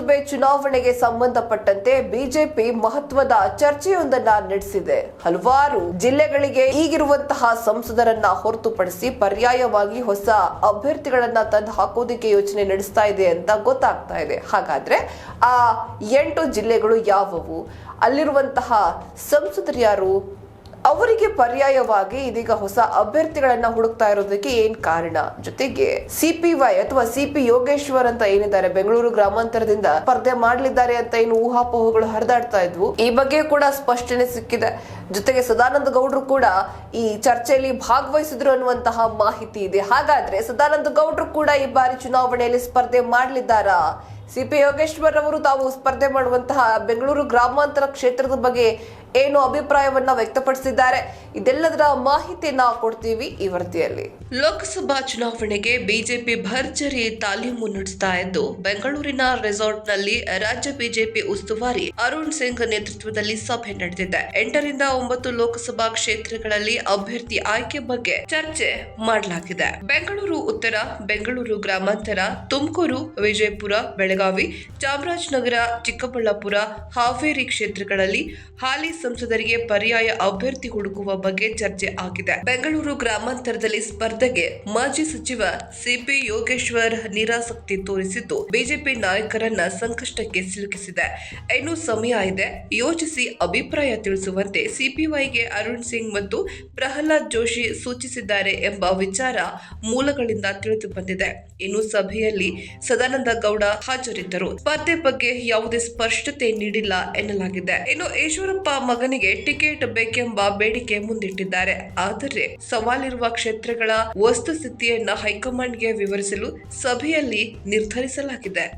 ಲೋಕಸಭೆ ಚುನಾವಣೆಗೆ ಸಂಬಂಧಪಟ್ಟಂತೆ ಬಿಜೆಪಿ ಮಹತ್ವದ ಚರ್ಚೆಯೊಂದನ್ನ ನಡೆಸಿದೆ. ಹಲವಾರು ಜಿಲ್ಲೆಗಳಿಗೆ ಈಗಿರುವಂತಹ ಸಂಸದರನ್ನ ಹೊರತುಪಡಿಸಿ ಪರ್ಯಾಯವಾಗಿ ಹೊಸ ಅಭ್ಯರ್ಥಿಗಳನ್ನ ತಂದು ಹಾಕೋದಕ್ಕೆ ಯೋಚನೆ ನಡೆಸ್ತಾ ಇದೆ ಅಂತ ಗೊತ್ತಾಗ್ತಾ ಇದೆ. ಹಾಗಾದ್ರೆ ಆ 8 ಜಿಲ್ಲೆಗಳು ಯಾವುವು, ಅಲ್ಲಿರುವಂತಹ ಸಂಸದರು ಯಾರು, ಅವರಿಗೆ ಪರ್ಯಾಯವಾಗಿ ಇದೀಗ ಹೊಸ ಅಭ್ಯರ್ಥಿಗಳನ್ನ ಹುಡುಕ್ತಾ ಇರೋದಕ್ಕೆ ಏನ್ ಕಾರಣ, ಜೊತೆಗೆ ಸಿಪಿವೈ ಅಥವಾ ಸಿಪಿ ಯೋಗೇಶ್ವರ್ ಅಂತ ಏನಿದ್ದಾರೆ ಬೆಂಗಳೂರು ಗ್ರಾಮಾಂತರದಿಂದ ಸ್ಪರ್ಧೆ ಮಾಡಲಿದ್ದಾರೆ ಅಂತ ಏನು ಊಹಾಪೋಹಗಳು ಹರಿದಾಡ್ತಾ ಇದ್ವು, ಈ ಬಗ್ಗೆ ಕೂಡ ಸ್ಪಷ್ಟನೆ ಸಿಕ್ಕಿದೆ. ಜೊತೆಗೆ ಸದಾನಂದ ಗೌಡ್ರು ಕೂಡ ಈ ಚರ್ಚೆಯಲ್ಲಿ ಭಾಗವಹಿಸಿದ್ರು ಅನ್ನುವಂತಹ ಮಾಹಿತಿ ಇದೆ. ಹಾಗಾದ್ರೆ ಸದಾನಂದ ಗೌಡ್ರು ಕೂಡ ಈ ಬಾರಿ ಚುನಾವಣೆಯಲ್ಲಿ ಸ್ಪರ್ಧೆ ಮಾಡಲಿದ್ದಾರಾ? ಸಿಪಿ ಯೋಗೇಶ್ವರ್ ಅವರು ತಾವು ಸ್ಪರ್ಧೆ ಮಾಡುವಂತಹ ಬೆಂಗಳೂರು ಗ್ರಾಮಾಂತರ ಕ್ಷೇತ್ರದ ಬಗ್ಗೆ ಏನು ಅಭಿಪ್ರಾಯವನ್ನ ವ್ಯಕ್ತಪಡಿಸಿದ್ದಾರೆ, ಇದೆಲ್ಲದರ ಮಾಹಿತಿಯನ್ನ ಕೊಡ್ತೀವಿ ಈ ವರದಿಯಲ್ಲಿ. ಲೋಕಸಭಾ ಚುನಾವಣೆಗೆ ಬಿಜೆಪಿ ಭರ್ಜರಿ ತಾಲೀಮು ನಡೆಸ್ತಾ ಇದ್ದು, ಬೆಂಗಳೂರಿನ ರೆಸಾರ್ಟ್ನಲ್ಲಿ ರಾಜ್ಯ ಬಿಜೆಪಿ ಉಸ್ತುವಾರಿ ಅರುಣ್ ಸಿಂಗ್ ನೇತೃತ್ವದಲ್ಲಿ ಸಭೆ ನಡೆದಿದೆ. 8 ರಿಂದ 9 ಲೋಕಸಭಾ ಕ್ಷೇತ್ರಗಳಲ್ಲಿ ಅಭ್ಯರ್ಥಿ ಆಯ್ಕೆ ಬಗ್ಗೆ ಚರ್ಚೆ ಮಾಡಲಾಗಿದೆ. ಬೆಂಗಳೂರು ಉತ್ತರ, ಬೆಂಗಳೂರು ಗ್ರಾಮಾಂತರ, ತುಮಕೂರು, ವಿಜಯಪುರ, ಬೆಳಗಾವಿ, ಚಾಮರಾಜನಗರ, ಚಿಕ್ಕಬಳ್ಳಾಪುರ, ಹಾವೇರಿ ಕ್ಷೇತ್ರಗಳಲ್ಲಿ ಹಾಲಿ ಸಂಸದರಿಗೆ ಪರ್ಯಾಯ ಅಭ್ಯರ್ಥಿ ಹುಡುಕುವ ಬಗ್ಗೆ ಚರ್ಚೆ ಆಗಿದೆ. ಬೆಂಗಳೂರು ಗ್ರಾಮಾಂತರದಲ್ಲಿ ಸ್ಪರ್ಧೆಗೆ ಮಾಜಿ ಸಚಿವ ಸಿಪಿ ಯೋಗೇಶ್ವರ್ ನಿರಾಸಕ್ತಿ ತೋರಿಸಿದ್ದು, ಬಿಜೆಪಿ ನಾಯಕರನ್ನ ಸಂಕಷ್ಟಕ್ಕೆ ಸಿಲುಕಿಸಿದೆ. ಇನ್ನು ಸಮಯ ಇದೆ, ಯೋಚಿಸಿ ಅಭಿಪ್ರಾಯ ತಿಳಿಸುವಂತೆ ಸಿಪಿವೈಗೆ ಅರುಣ್ ಸಿಂಗ್ ಮತ್ತು ಪ್ರಹ್ಲಾದ್ ಜೋಶಿ ಸೂಚಿಸಿದ್ದಾರೆ ಎಂಬ ವಿಚಾರ ಮೂಲಗಳಿಂದ ತಿಳಿದು ಬಂದಿದೆ. ಇನ್ನು ಸಭೆಯಲ್ಲಿ ಸದಾನಂದ ಗೌಡ ಹಾಜರಿದ್ದರು. ಸ್ಪರ್ಧೆ ಬಗ್ಗೆ ಯಾವುದೇ ಸ್ಪಷ್ಟತೆ ನೀಡಿಲ್ಲ ಎನ್ನಲಾಗಿದೆ. ಇನ್ನು ಈಶ್ವರಪ್ಪ ಮಗನಿಗೆ ಟಿಕೆಟ್ ಬೇಕೆಂಬ ಬೇಡಿಕೆ ಮುಂದಿಟ್ಟಿದ್ದಾರೆ. ಆದರೆ ಸವಾಲಿರುವ ಕ್ಷೇತ್ರಗಳ ವಸ್ತುಸ್ಥಿತಿಯನ್ನ ಹೈಕಮಾಂಡ್ಗೆ ವಿವರಿಸಲು ಸಭೆಯಲ್ಲಿ ನಿರ್ಧರಿಸಲಾಗಿದೆ.